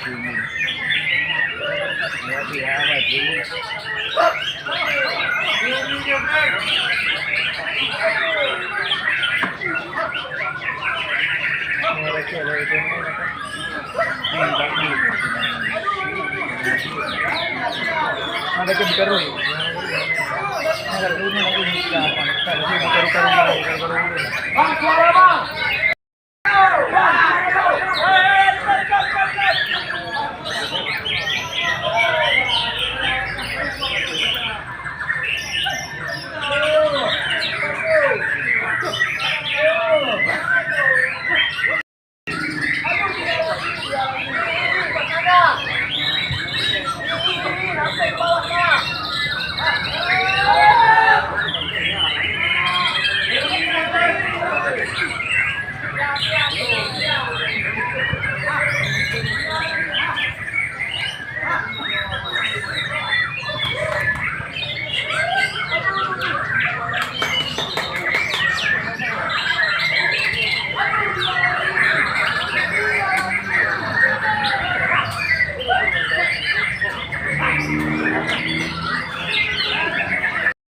sini. Ya apa ini? Mereka itu ada ke bicara ni. Ada rumah lagi ni. Ada rumah baru-baru.